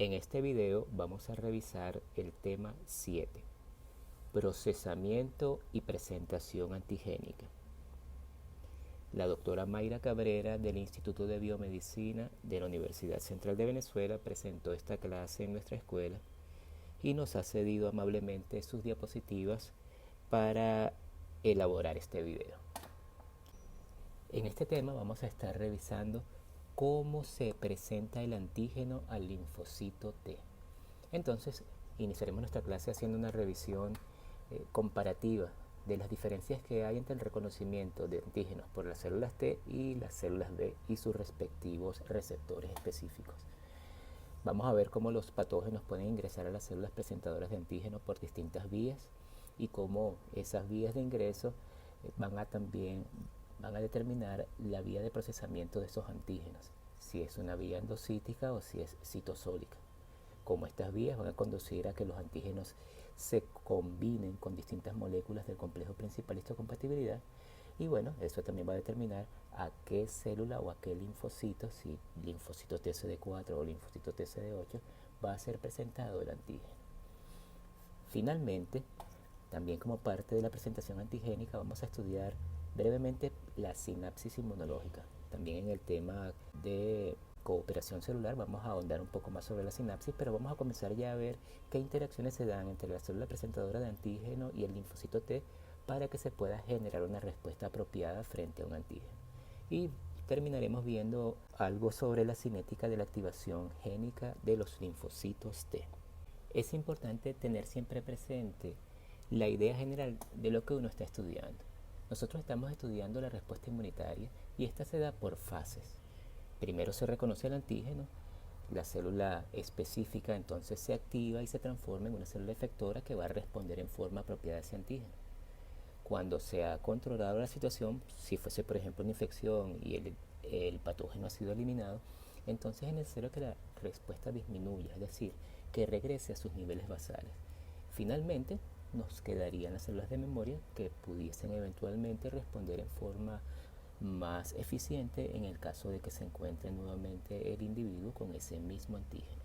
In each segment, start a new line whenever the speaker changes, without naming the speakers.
En este video vamos a revisar el tema 7, procesamiento y presentación antigénica. La doctora Mayra Cabrera del Instituto de Biomedicina de la Universidad Central de Venezuela presentó esta clase en nuestra escuela y nos ha cedido amablemente sus diapositivas para elaborar este video. En este tema vamos a estar revisando cómo se presenta el antígeno al linfocito T. Entonces, iniciaremos nuestra clase haciendo una revisión comparativa de las diferencias que hay entre el reconocimiento de antígenos por las células T y las células B y sus respectivos receptores específicos. Vamos a ver cómo los patógenos pueden ingresar a las células presentadoras de antígenos por distintas vías y cómo esas vías de ingreso van a determinar la vía de procesamiento de esos antígenos, si es una vía endocítica o si es citosólica. Cómo estas vías van a conducir a que los antígenos se combinen con distintas moléculas del complejo principal histocompatibilidad. Y bueno, eso también va a determinar a qué célula o a qué linfocito, si linfocito TCD4 o linfocito TCD8, va a ser presentado el antígeno. Finalmente, también como parte de la presentación antigénica, vamos a estudiar brevemente la sinapsis inmunológica. También en el tema de cooperación celular vamos a ahondar un poco más sobre la sinapsis, pero vamos a comenzar ya a ver qué interacciones se dan entre la célula presentadora de antígeno y el linfocito T para que se pueda generar una respuesta apropiada frente a un antígeno. Y terminaremos viendo algo sobre la cinética de la activación génica de los linfocitos T. Es importante tener siempre presente la idea general de lo que uno está estudiando. Nosotros estamos estudiando la respuesta inmunitaria y esta se da por fases. Primero se reconoce el antígeno, la célula específica entonces se activa y se transforma en una célula efectora que va a responder en forma apropiada a ese antígeno. Cuando se ha controlado la situación, si fuese por ejemplo una infección y el patógeno ha sido eliminado, entonces es necesario que la respuesta disminuya, es decir, que regrese a sus niveles basales. Finalmente, nos quedarían las células de memoria que pudiesen eventualmente responder en forma más eficiente en el caso de que se encuentre nuevamente el individuo con ese mismo antígeno.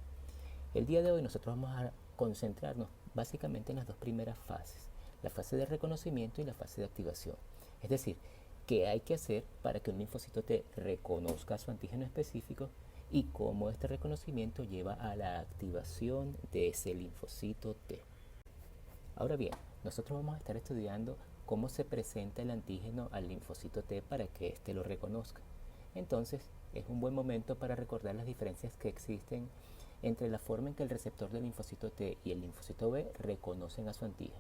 El día de hoy nosotros vamos a concentrarnos básicamente en las dos primeras fases, la fase de reconocimiento y la fase de activación. Es decir, qué hay que hacer para que un linfocito T reconozca su antígeno específico y cómo este reconocimiento lleva a la activación de ese linfocito T. Ahora bien, nosotros vamos a estar estudiando cómo se presenta el antígeno al linfocito T para que éste lo reconozca. Entonces, es un buen momento para recordar las diferencias que existen entre la forma en que el receptor del linfocito T y el linfocito B reconocen a su antígeno.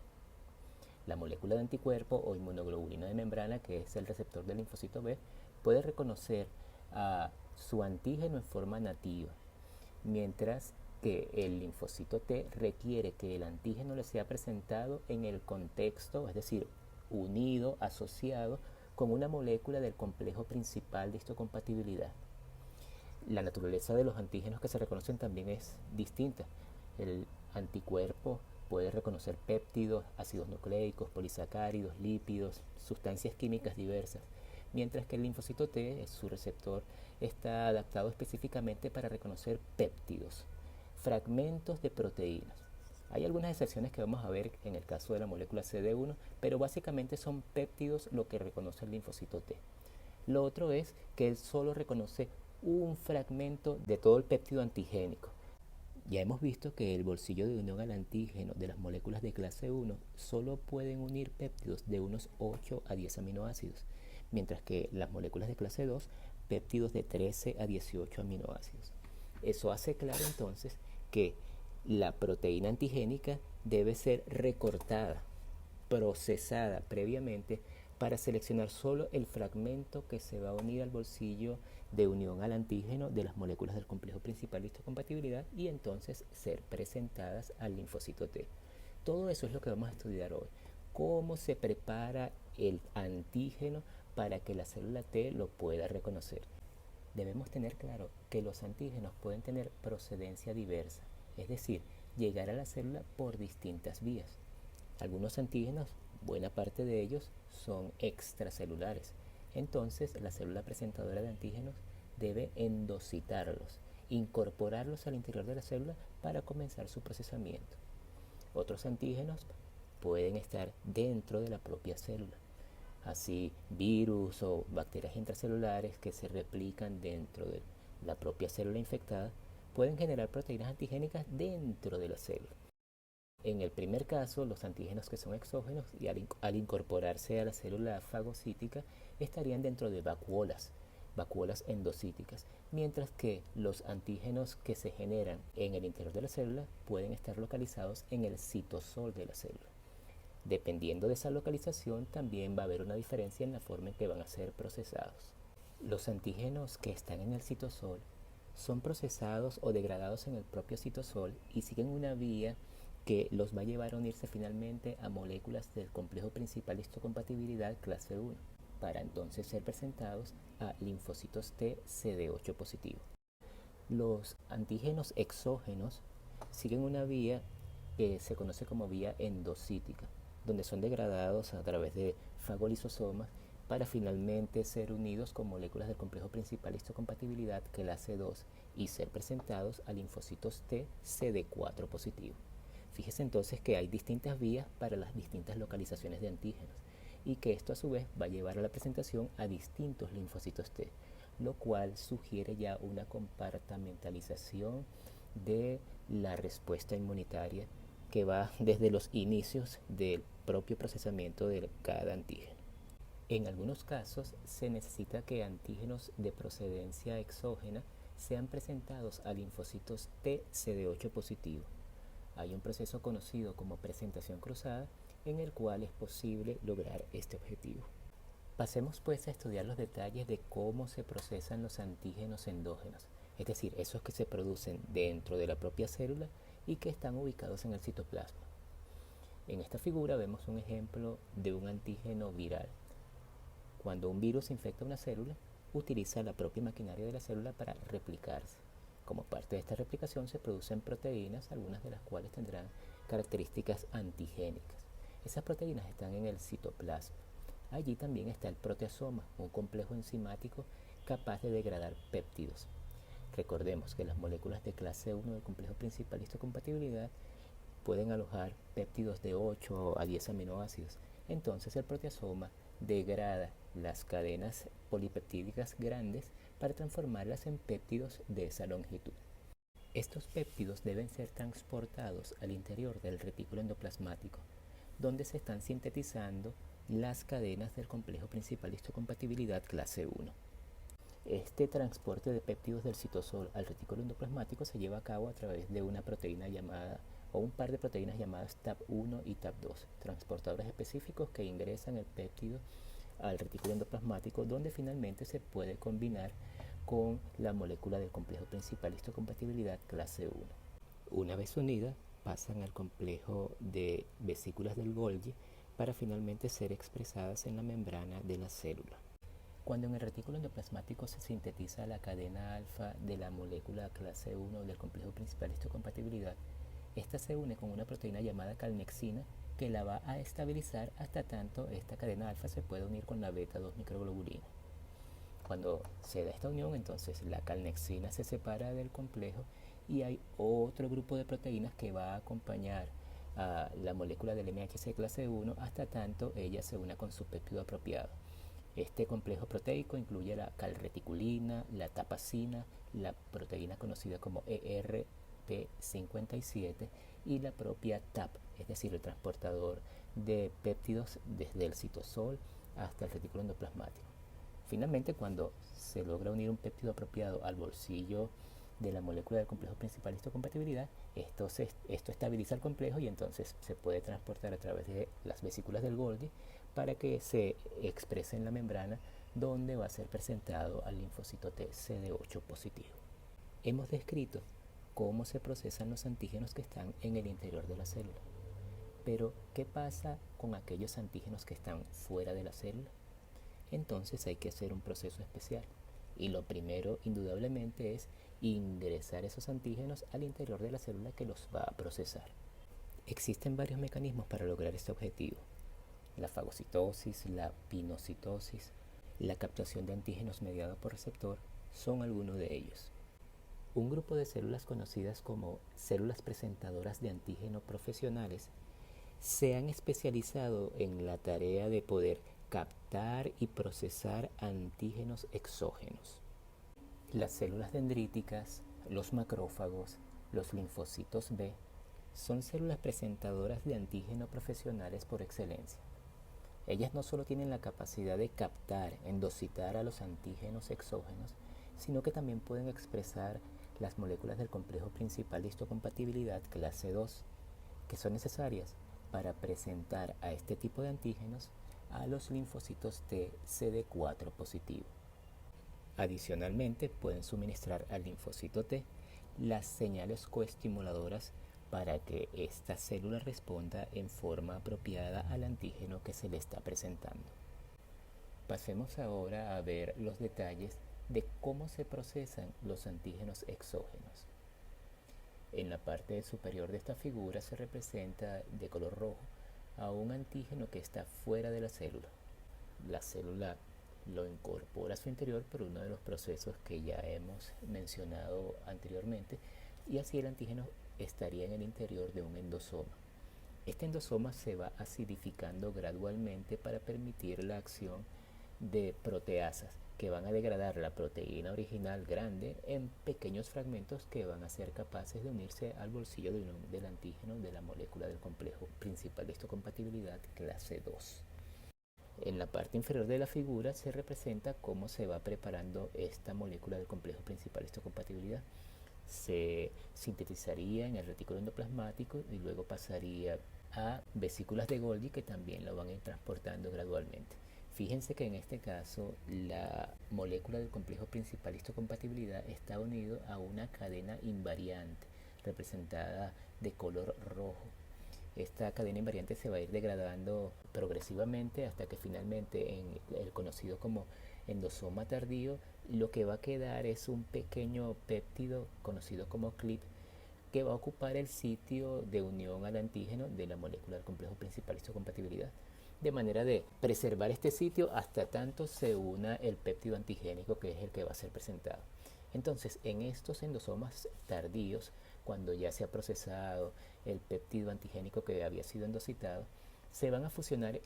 La molécula de anticuerpo o inmunoglobulina de membrana, que es el receptor del linfocito B, puede reconocer a su antígeno en forma nativa, mientras que el linfocito T requiere que el antígeno le sea presentado en el contexto, es decir, unido, asociado con una molécula del complejo principal de histocompatibilidad. La naturaleza de los antígenos que se reconocen también es distinta. El anticuerpo puede reconocer péptidos, ácidos nucleicos, polisacáridos, lípidos, sustancias químicas diversas, mientras que el linfocito T, su receptor, está adaptado específicamente para reconocer péptidos, fragmentos de proteínas. Hay algunas excepciones que vamos a ver en el caso de la molécula CD1, pero básicamente son péptidos lo que reconoce el linfocito T. Lo otro es que él solo reconoce un fragmento de todo el péptido antigénico. Ya hemos visto que el bolsillo de unión al antígeno de las moléculas de clase 1 solo pueden unir péptidos de unos 8 a 10 aminoácidos, mientras que las moléculas de clase 2, péptidos de 13 a 18 aminoácidos. Eso hace claro entonces que la proteína antigénica debe ser recortada, procesada previamente para seleccionar solo el fragmento que se va a unir al bolsillo de unión al antígeno de las moléculas del complejo principal de histocompatibilidad y entonces ser presentadas al linfocito T. Todo eso es lo que vamos a estudiar hoy. Cómo se prepara el antígeno para que la célula T lo pueda reconocer. Debemos tener claro que los antígenos pueden tener procedencia diversa, es decir, llegar a la célula por distintas vías. Algunos antígenos, buena parte de ellos, son extracelulares. Entonces, la célula presentadora de antígenos debe endocitarlos incorporarlos al interior de la célula para comenzar su procesamiento. Otros antígenos pueden estar dentro de la propia célula. Así, virus o bacterias intracelulares que se replican dentro de la propia célula infectada pueden generar proteínas antigénicas dentro de la célula. En el primer caso, los antígenos que son exógenos y al incorporarse a la célula fagocítica estarían dentro de vacuolas endocíticas, mientras que los antígenos que se generan en el interior de la célula pueden estar localizados en el citosol de la célula. Dependiendo de esa localización, también va a haber una diferencia en la forma en que van a ser procesados. Los antígenos que están en el citosol son procesados o degradados en el propio citosol y siguen una vía que los va a llevar a unirse finalmente a moléculas del complejo principal histocompatibilidad clase 1, para entonces ser presentados a linfocitos T CD8 positivo. Los antígenos exógenos siguen una vía que se conoce como vía endocítica, donde son degradados a través de fagolisosomas para finalmente ser unidos con moléculas del complejo principal histocompatibilidad clase 2 y ser presentados a linfocitos T CD4 positivo. Fíjese entonces que hay distintas vías para las distintas localizaciones de antígenos y que esto a su vez va a llevar a la presentación a distintos linfocitos T, lo cual sugiere ya una compartimentalización de la respuesta inmunitaria que va desde los inicios del propio procesamiento de cada antígeno. En algunos casos se necesita que antígenos de procedencia exógena sean presentados a linfocitos T CD8 positivo. Hay un proceso conocido como presentación cruzada en el cual es posible lograr este objetivo. Pasemos pues a estudiar los detalles de cómo se procesan los antígenos endógenos, es decir, esos que se producen dentro de la propia célula y que están ubicados en el citoplasma. En esta figura vemos un ejemplo de un antígeno viral. Cuando un virus infecta una célula, utiliza la propia maquinaria de la célula para replicarse. Como parte de esta replicación se producen proteínas, algunas de las cuales tendrán características antigénicas. Esas proteínas están en el citoplasma. Allí también está el proteasoma, un complejo enzimático capaz de degradar péptidos. Recordemos que las moléculas de clase 1 del complejo principal histocompatibilidad pueden alojar péptidos de 8 a 10 aminoácidos. Entonces el proteasoma degrada las cadenas polipeptídicas grandes para transformarlas en péptidos de esa longitud. Estos péptidos deben ser transportados al interior del retículo endoplasmático, donde se están sintetizando las cadenas del complejo principal histocompatibilidad clase 1. Este transporte de péptidos del citosol al retículo endoplasmático se lleva a cabo a través de una proteína llamada o un par de proteínas llamadas TAP1 y TAP2, transportadores específicos que ingresan el péptido al retículo endoplasmático, donde finalmente se puede combinar con la molécula del complejo principal histocompatibilidad clase 1. Una vez unida, pasan al complejo de vesículas del Golgi para finalmente ser expresadas en la membrana de la célula. Cuando en el retículo endoplasmático se sintetiza la cadena alfa de la molécula clase 1 del complejo principal histocompatibilidad, esta se une con una proteína llamada calnexina que la va a estabilizar hasta tanto esta cadena alfa se pueda unir con la beta 2 microglobulina. Cuando se da esta unión, entonces la calnexina se separa del complejo y hay otro grupo de proteínas que va a acompañar a la molécula del MHC clase 1 hasta tanto ella se una con su péptido apropiado. Este complejo proteico incluye la calreticulina, la tapacina, la proteína conocida como ERP57 y la propia TAP, es decir, el transportador de péptidos desde el citosol hasta el retículo endoplasmático. Finalmente, cuando se logra unir un péptido apropiado al bolsillo de la molécula del complejo principal histocompatibilidad, esto estabiliza el complejo y entonces se puede transportar a través de las vesículas del Golgi para que se exprese en la membrana, donde va a ser presentado al linfocito T CD8 positivo. Hemos descrito cómo se procesan los antígenos que están en el interior de la célula. Pero, ¿qué pasa con aquellos antígenos que están fuera de la célula? Entonces hay que hacer un proceso especial. Y lo primero, indudablemente, es ingresar esos antígenos al interior de la célula que los va a procesar. Existen varios mecanismos para lograr este objetivo. La fagocitosis, la pinocitosis, la captación de antígenos mediada por receptor son algunos de ellos. un grupo de células conocidas como células presentadoras de antígeno profesionales se han especializado en la tarea de poder captar y procesar antígenos exógenos. Las células dendríticas, los macrófagos, los linfocitos B son células presentadoras de antígeno profesionales por excelencia. Ellas no solo tienen la capacidad de captar, endocitar a los antígenos exógenos, sino que también pueden expresar las moléculas del complejo principal de histocompatibilidad clase 2, que son necesarias para presentar a este tipo de antígenos a los linfocitos T CD4 positivo. Adicionalmente, pueden suministrar al linfocito T las señales coestimuladoras para que esta célula responda en forma apropiada al antígeno que se le está presentando. Pasemos ahora a ver los detalles de cómo se procesan los antígenos exógenos. En la parte superior de esta figura se representa de color rojo a un antígeno que está fuera de la célula. La célula lo incorpora a su interior por uno de los procesos que ya hemos mencionado anteriormente, y así el antígeno estaría en el interior de un endosoma. Este endosoma se va acidificando gradualmente para permitir la acción de proteasas que van a degradar la proteína original grande en pequeños fragmentos que van a ser capaces de unirse al bolsillo del antígeno de la molécula del complejo principal de histocompatibilidad clase 2. En la parte inferior de la figura se representa cómo se va preparando esta molécula del complejo principal de histocompatibilidad. Se sintetizaría en el retículo endoplasmático y luego pasaría a vesículas de Golgi que también lo van a ir transportando gradualmente. Fíjense que en este caso la molécula del complejo principal de histocompatibilidad está unido a una cadena invariante representada de color rojo. Esta cadena invariante se va a ir degradando progresivamente hasta que finalmente en el conocido como endosoma tardío lo que va a quedar es un pequeño péptido conocido como CLIP que va a ocupar el sitio de unión al antígeno de la molécula del complejo principal de histocompatibilidad, de manera de preservar este sitio hasta tanto se una el péptido antigénico que es el que va a ser presentado. Entonces, en estos endosomas tardíos, cuando ya se ha procesado el péptido antigénico que había sido endocitado, se van a fusionar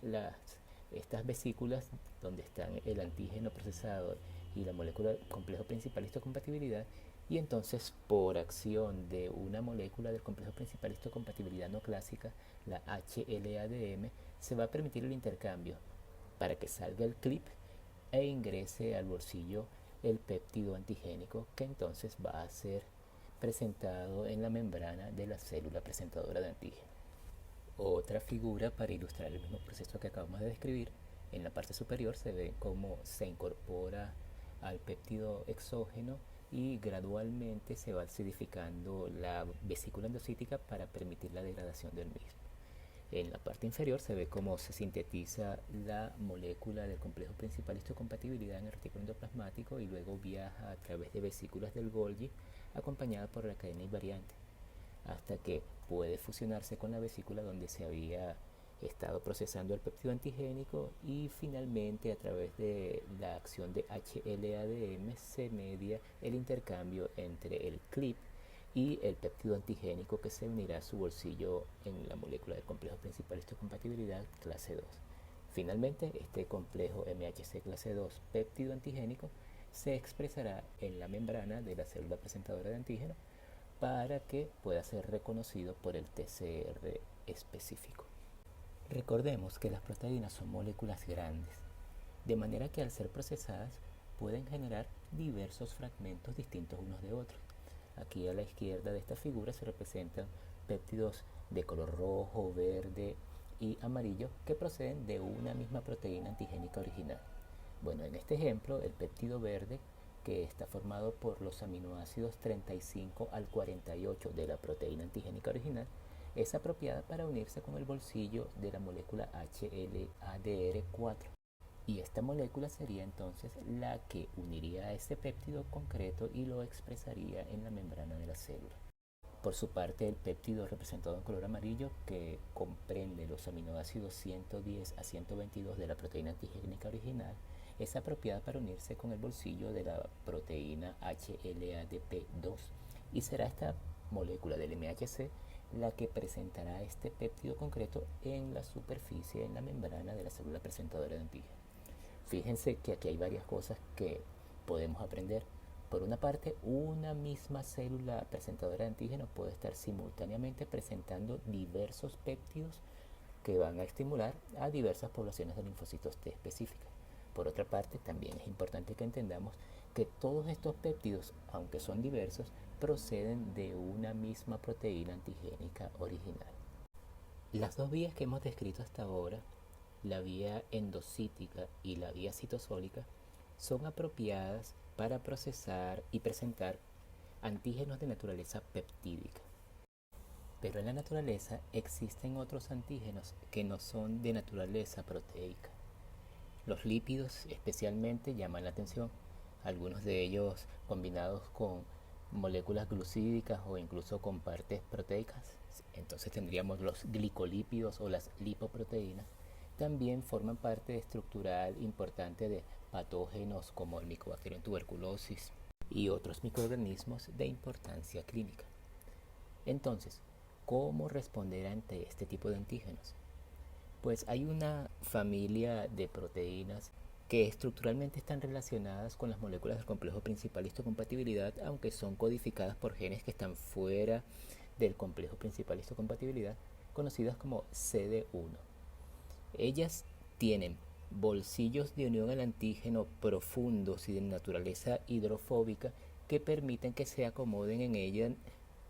estas vesículas donde están el antígeno procesado y la molécula del complejo principal de histocompatibilidad, y entonces por acción de una molécula del complejo principal de histocompatibilidad no clásica, la HLA-DM, se va a permitir el intercambio para que salga el clip e ingrese al bolsillo el péptido antigénico que entonces va a ser presentado en la membrana de la célula presentadora de antígeno. Otra figura para ilustrar el mismo proceso que acabamos de describir, en la parte superior se ve cómo se incorpora al péptido exógeno y gradualmente se va acidificando la vesícula endocítica para permitir la degradación del mismo. En la parte inferior se ve cómo se sintetiza la molécula del complejo principal de histocompatibilidad en el retículo endoplasmático y luego viaja a través de vesículas del Golgi acompañada por la cadena invariante, hasta que puede fusionarse con la vesícula donde se había estado procesando el péptido antigénico y finalmente a través de la acción de HLA-DM se media el intercambio entre el CLIP y el péptido antigénico que se unirá a su bolsillo en la molécula del complejo principal de histocompatibilidad clase 2. Finalmente, este complejo MHC clase 2 péptido antigénico se expresará en la membrana de la célula presentadora de antígeno para que pueda ser reconocido por el TCR específico. Recordemos que las proteínas son moléculas grandes, de manera que al ser procesadas pueden generar diversos fragmentos distintos unos de otros. Aquí a la izquierda de esta figura se representan péptidos de color rojo, verde y amarillo que proceden de una misma proteína antigénica original. Bueno, en este ejemplo, el péptido verde, que está formado por los aminoácidos 35 al 48 de la proteína antigénica original, es apropiada para unirse con el bolsillo de la molécula HLA-DR4. Y esta molécula sería entonces la que uniría a ese péptido concreto y lo expresaría en la membrana de la célula. Por su parte, el péptido representado en color amarillo, que comprende los aminoácidos 110 a 122 de la proteína antigénica original, es apropiada para unirse con el bolsillo de la proteína HLA-DP2 y será esta molécula del MHC la que presentará este péptido concreto en la superficie, en la membrana de la célula presentadora de antígeno. Fíjense que aquí hay varias cosas que podemos aprender. Por una parte, una misma célula presentadora de antígeno puede estar simultáneamente presentando diversos péptidos que van a estimular a diversas poblaciones de linfocitos T específicas. Por otra parte, también es importante que entendamos que todos estos péptidos, aunque son diversos, proceden de una misma proteína antigénica original. Las dos vías que hemos descrito hasta ahora, la vía endocítica y la vía citosólica, son apropiadas para procesar y presentar antígenos de naturaleza peptídica. Pero en la naturaleza existen otros antígenos que no son de naturaleza proteica. Los lípidos especialmente llaman la atención, algunos de ellos combinados con moléculas glucídicas o incluso con partes proteicas. Entonces tendríamos los glicolípidos o las lipoproteínas. También forman parte estructural importante de patógenos como el Mycobacterium tuberculosis y otros microorganismos de importancia clínica. Entonces, ¿cómo responder ante este tipo de antígenos? Pues hay una familia de proteínas que estructuralmente están relacionadas con las moléculas del complejo principal histocompatibilidad, aunque son codificadas por genes que están fuera del complejo principal histocompatibilidad, conocidas como CD1. Ellas tienen bolsillos de unión al antígeno profundos y de naturaleza hidrofóbica que permiten que se acomoden en ella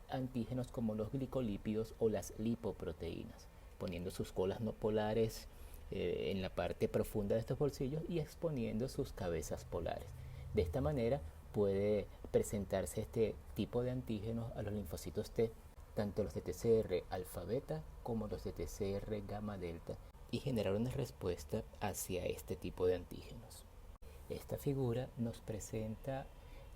antígenos como los glicolípidos o las lipoproteínas, poniendo sus colas no polares en la parte profunda de estos bolsillos y exponiendo sus cabezas polares. De esta manera puede presentarse este tipo de antígenos a los linfocitos T, tanto los de TCR alfa beta como los de TCR gamma delta, y generar una respuesta hacia este tipo de antígenos. Esta figura nos presenta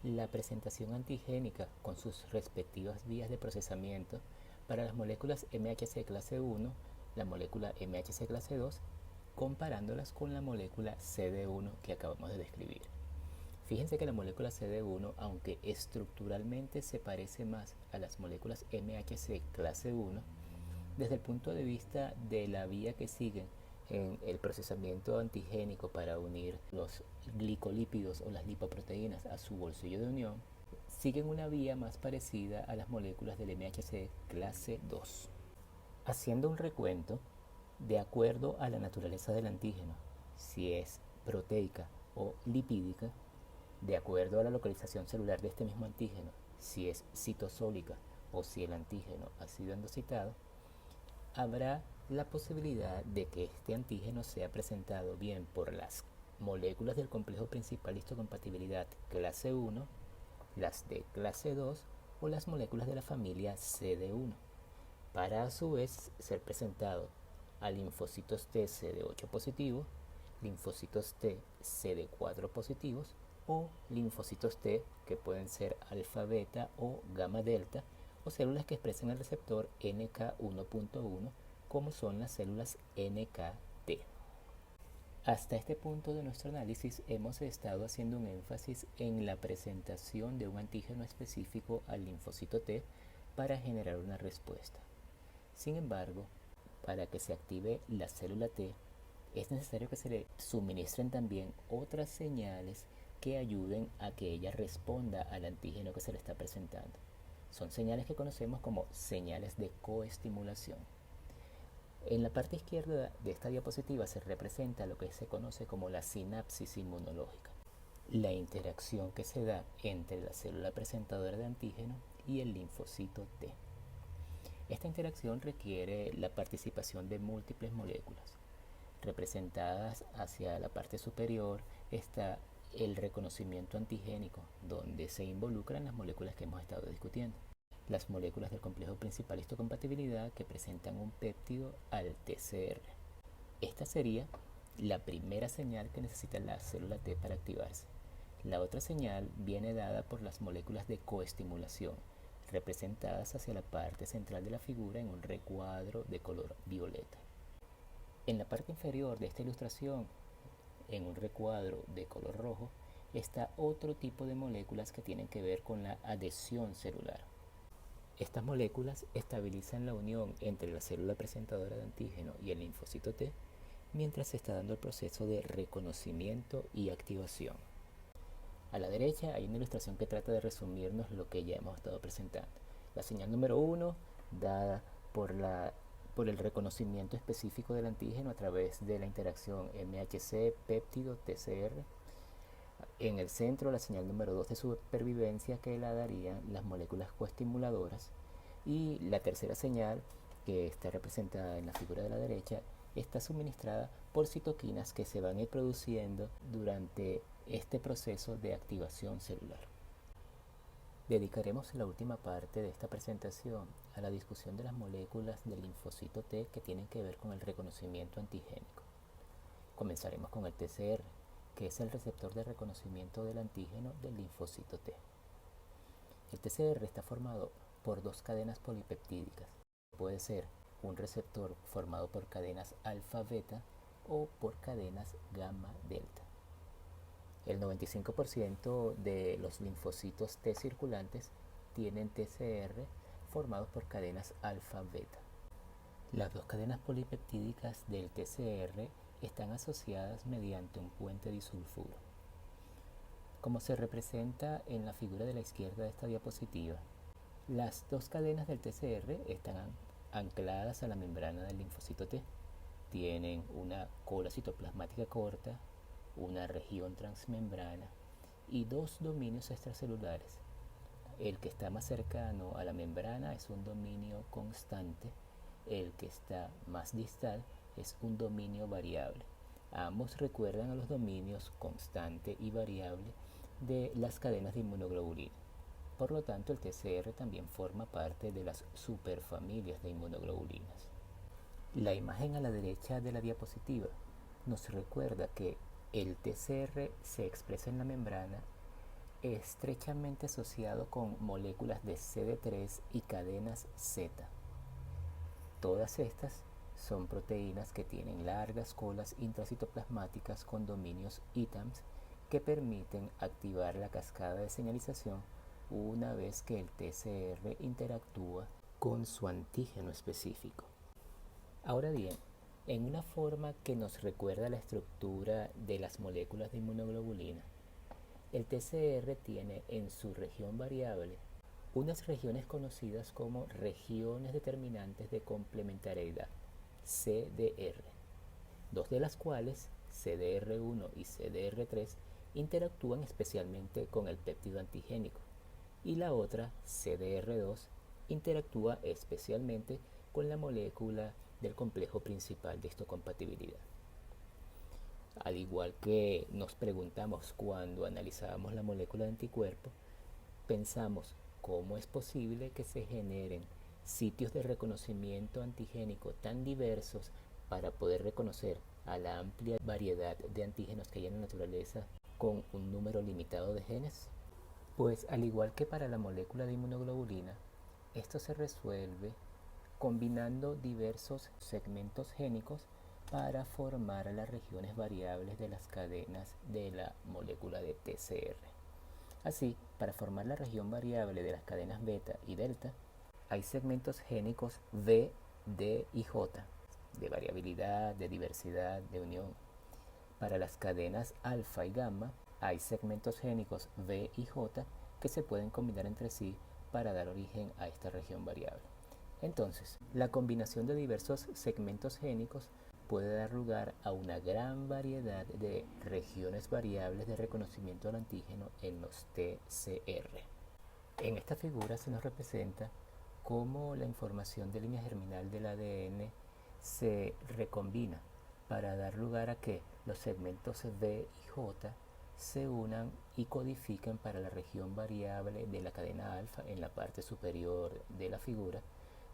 la presentación antigénica con sus respectivas vías de procesamiento para las moléculas MHC clase 1, la molécula MHC clase 2, comparándolas con la molécula CD1 que acabamos de describir. Fíjense que la molécula CD1, aunque estructuralmente se parece más a las moléculas MHC clase 1, desde el punto de vista de la vía que siguen en el procesamiento antigénico para unir los glicolípidos o las lipoproteínas a su bolsillo de unión, siguen una vía más parecida a las moléculas del MHC clase 2. Haciendo un recuento, de acuerdo a la naturaleza del antígeno, si es proteica o lipídica, de acuerdo a la localización celular de este mismo antígeno, si es citosólica o si el antígeno ha sido endocitado, habrá la posibilidad de que este antígeno sea presentado bien por las moléculas del complejo principal histocompatibilidad clase 1, las de clase 2 o las moléculas de la familia CD1, para a su vez ser presentado a linfocitos T CD8 positivos, linfocitos T CD4 positivos o linfocitos T que pueden ser alfa beta o gamma delta, o células que expresen el receptor NK1.1 como son las células NKT. Hasta este punto de nuestro análisis hemos estado haciendo un énfasis en la presentación de un antígeno específico al linfocito T para generar una respuesta. Sin embargo, para que se active la célula T, es necesario que se le suministren también otras señales que ayuden a que ella responda al antígeno que se le está presentando. Son señales que conocemos como señales de coestimulación. En la parte izquierda de esta diapositiva se representa lo que se conoce como la sinapsis inmunológica, la interacción que se da entre la célula presentadora de antígeno y el linfocito T. Esta interacción requiere la participación de múltiples moléculas. Representadas hacia la parte superior está el reconocimiento antigénico, donde se involucran las moléculas que hemos estado discutiendo. Las moléculas del complejo principal histocompatibilidad que presentan un péptido al TCR. Esta sería la primera señal que necesita la célula T para activarse. La otra señal viene dada por las moléculas de coestimulación, representadas hacia la parte central de la figura en un recuadro de color violeta. En la parte inferior de esta ilustración en un recuadro de color rojo está otro tipo de moléculas que tienen que ver con la adhesión celular. Estas moléculas estabilizan la unión entre la célula presentadora de antígeno y el linfocito T mientras se está dando el proceso de reconocimiento y activación. A la derecha hay una ilustración que trata de resumirnos lo que ya hemos estado presentando. La señal número 1, dada por el reconocimiento específico del antígeno a través de la interacción MHC-péptido-TCR. En el centro, la señal número 2 de supervivencia, que la darían las moléculas coestimuladoras. Y la tercera señal, que está representada en la figura de la derecha, está suministrada por citoquinas que se van a ir produciendo durante este proceso de activación celular. Dedicaremos la última parte de esta presentación a la discusión de las moléculas del linfocito T que tienen que ver con el reconocimiento antigénico. Comenzaremos con el TCR, que es el receptor de reconocimiento del antígeno del linfocito T. El TCR está formado por dos cadenas polipeptídicas. Puede ser un receptor formado por cadenas alfa-beta o por cadenas gamma-delta. El 95% de los linfocitos T circulantes tienen TCR formados por cadenas alfa-beta. Las dos cadenas polipeptídicas del TCR están asociadas mediante un puente disulfuro. Como se representa en la figura de la izquierda de esta diapositiva, las dos cadenas del TCR están ancladas a la membrana del linfocito T. Tienen una cola citoplasmática corta, una región transmembrana y dos dominios extracelulares. El que está más cercano a la membrana es un dominio constante, el que está más distal es un dominio variable. Ambos recuerdan a los dominios constante y variable de las cadenas de inmunoglobulina. Por lo tanto, el TCR también forma parte de las superfamilias de inmunoglobulinas. La imagen a la derecha de la diapositiva nos recuerda que el TCR se expresa en la membrana estrechamente asociado con moléculas de CD3 y cadenas Z. Todas estas son proteínas que tienen largas colas intracitoplasmáticas con dominios ITAMS que permiten activar la cascada de señalización una vez que el TCR interactúa con su antígeno específico. Ahora bien, en una forma que nos recuerda la estructura de las moléculas de inmunoglobulina, el TCR tiene en su región variable unas regiones conocidas como regiones determinantes de complementariedad, CDR, dos de las cuales, CDR1 y CDR3, interactúan especialmente con el péptido antigénico, y la otra, CDR2, interactúa especialmente con la molécula del complejo principal de histocompatibilidad. Al igual que nos preguntamos cuando analizábamos la molécula de anticuerpo, pensamos cómo es posible que se generen sitios de reconocimiento antigénico tan diversos para poder reconocer a la amplia variedad de antígenos que hay en la naturaleza con un número limitado de genes. Pues al igual que para la molécula de inmunoglobulina, esto se resuelve combinando diversos segmentos génicos para formar las regiones variables de las cadenas de la molécula de TCR. Así, para formar la región variable de las cadenas beta y delta, hay segmentos génicos V, D y J, de variabilidad, de diversidad, de unión. Para las cadenas alfa y gamma, hay segmentos génicos V y J que se pueden combinar entre sí para dar origen a esta región variable. Entonces, la combinación de diversos segmentos génicos puede dar lugar a una gran variedad de regiones variables de reconocimiento del antígeno en los TCR. En esta figura se nos representa cómo la información de línea germinal del ADN se recombina para dar lugar a que los segmentos V y J se unan y codifiquen para la región variable de la cadena alfa en la parte superior de la figura,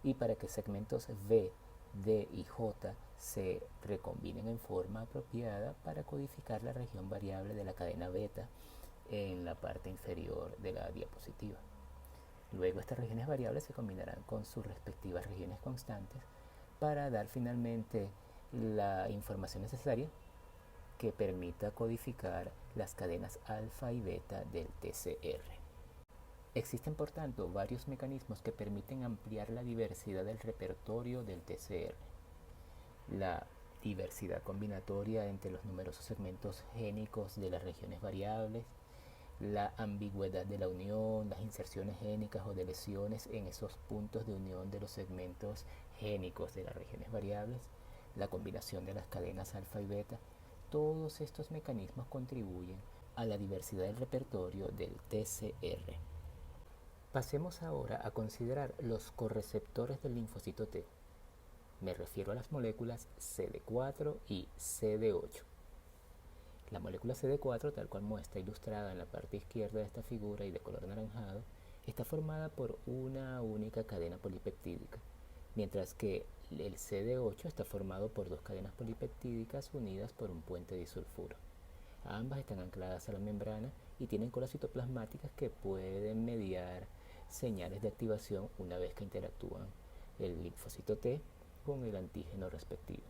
y para que segmentos V, D y J se recombinen en forma apropiada para codificar la región variable de la cadena beta en la parte inferior de la diapositiva. Luego estas regiones variables se combinarán con sus respectivas regiones constantes para dar finalmente la información necesaria que permita codificar las cadenas alfa y beta del TCR. Existen, por tanto, varios mecanismos que permiten ampliar la diversidad del repertorio del TCR. La diversidad combinatoria entre los numerosos segmentos génicos de las regiones variables, la ambigüedad de la unión, las inserciones génicas o de lesiones en esos puntos de unión de los segmentos génicos de las regiones variables, la combinación de las cadenas alfa y beta, todos estos mecanismos contribuyen a la diversidad del repertorio del TCR. Pasemos ahora a considerar los correceptores del linfocito T. Me refiero a las moléculas CD4 y CD8. La molécula CD4, tal cual muestra ilustrada en la parte izquierda de esta figura y de color anaranjado, está formada por una única cadena polipeptídica, mientras que el CD8 está formado por dos cadenas polipeptídicas unidas por un puente disulfuro. Ambas están ancladas a la membrana y tienen colas citoplasmáticas que pueden mediar señales de activación una vez que interactúan el linfocito T con el antígeno respectivo.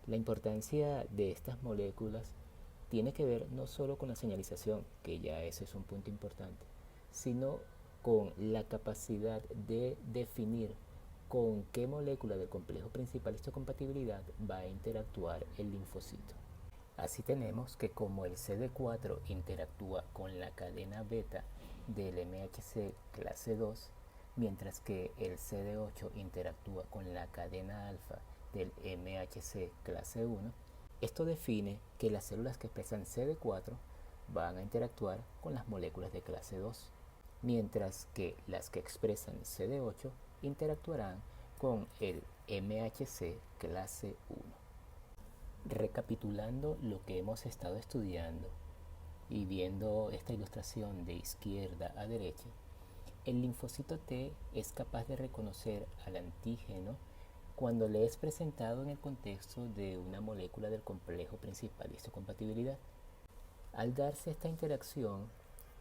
La importancia de estas moléculas tiene que ver no solo con la señalización, que ya ese es un punto importante, sino con la capacidad de definir con qué molécula del complejo principal histocompatibilidad va a interactuar el linfocito. Así tenemos que como el CD4 interactúa con la cadena beta del MHC clase 2, mientras que el CD8 interactúa con la cadena alfa del MHC clase 1, esto define que las células que expresan CD4 van a interactuar con las moléculas de clase 2, mientras que las que expresan CD8 interactuarán con el MHC clase 1. Recapitulando lo que hemos estado estudiando y viendo esta ilustración de izquierda a derecha, el linfocito T es capaz de reconocer al antígeno cuando le es presentado en el contexto de una molécula del complejo principal de histocompatibilidad. Al darse esta interacción,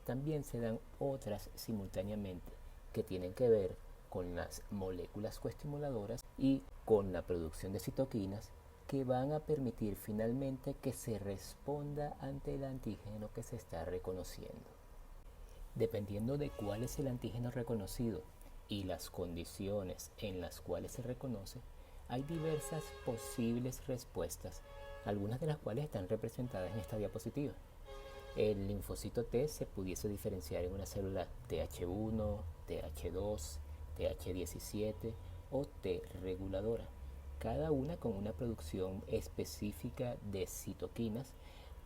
también se dan otras simultáneamente que tienen que ver con las moléculas coestimuladoras y con la producción de citoquinas que van a permitir finalmente que se responda ante el antígeno que se está reconociendo. Dependiendo de cuál es el antígeno reconocido y las condiciones en las cuales se reconoce, hay diversas posibles respuestas, algunas de las cuales están representadas en esta diapositiva. El linfocito T se pudiese diferenciar en una célula Th1, Th2, Th17 o T reguladora, cada una con una producción específica de citoquinas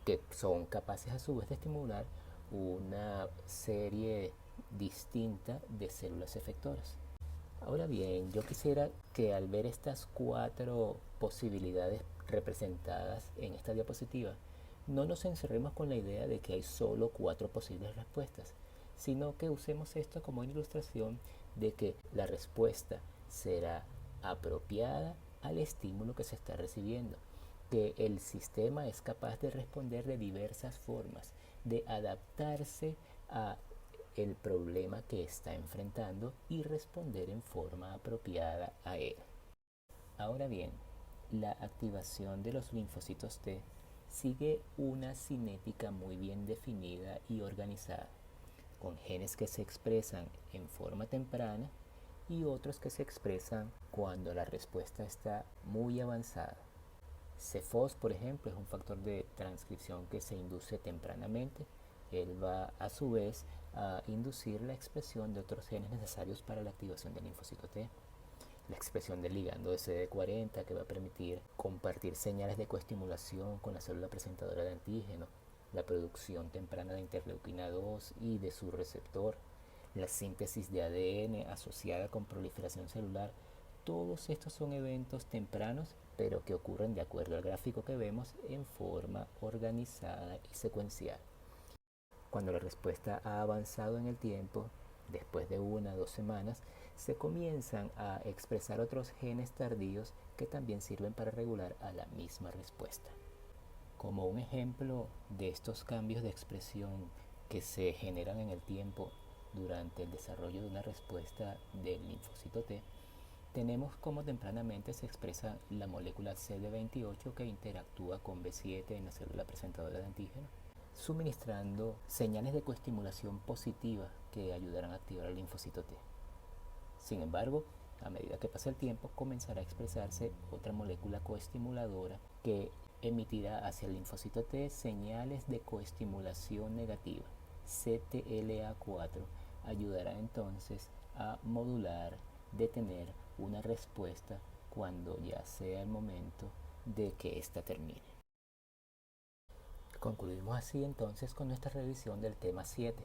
que son capaces a su vez de estimular una serie distinta de células efectoras. Ahora bien, yo quisiera que al ver estas cuatro posibilidades representadas en esta diapositiva, no nos encerremos con la idea de que hay solo cuatro posibles respuestas, sino que usemos esto como una ilustración de que la respuesta será apropiada al estímulo que se está recibiendo, que el sistema es capaz de responder de diversas formas, de adaptarse a el problema que está enfrentando y responder en forma apropiada a él. Ahora bien, la activación de los linfocitos T sigue una cinética muy bien definida y organizada, con genes que se expresan en forma temprana y otros que se expresan cuando la respuesta está muy avanzada. CFOS, por ejemplo, es un factor de transcripción que se induce tempranamente. Él va a su vez a inducir la expresión de otros genes necesarios para la activación del linfocito T. La expresión del ligando de CD40 que va a permitir compartir señales de coestimulación con la célula presentadora de antígeno, la producción temprana de interleuquina 2 y de su receptor, la síntesis de ADN asociada con proliferación celular. Todos estos son eventos tempranos, pero que ocurren de acuerdo al gráfico que vemos en forma organizada y secuencial. Cuando la respuesta ha avanzado en el tiempo, después de 1 o 2 semanas, se comienzan a expresar otros genes tardíos que también sirven para regular a la misma respuesta. Como un ejemplo de estos cambios de expresión que se generan en el tiempo durante el desarrollo de una respuesta del linfocito T, Tenemos como tempranamente se expresa la molécula CD28 que interactúa con B7 en la célula presentadora de antígeno, suministrando señales de coestimulación positiva que ayudarán a activar el linfocito T. Sin embargo, a medida que pasa el tiempo, comenzará a expresarse otra molécula coestimuladora que emitirá hacia el linfocito T señales de coestimulación negativa. CTLA4 ayudará entonces a modular, detener una respuesta cuando ya sea el momento de que ésta termine. Concluimos así entonces con nuestra revisión del tema 7,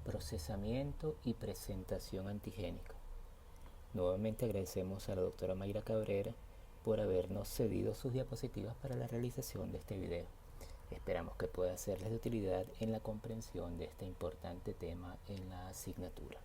procesamiento y presentación antigénica. Nuevamente agradecemos a la doctora Mayra Cabrera por habernos cedido sus diapositivas para la realización de este video. Esperamos que pueda serles de utilidad en la comprensión de este importante tema en la asignatura.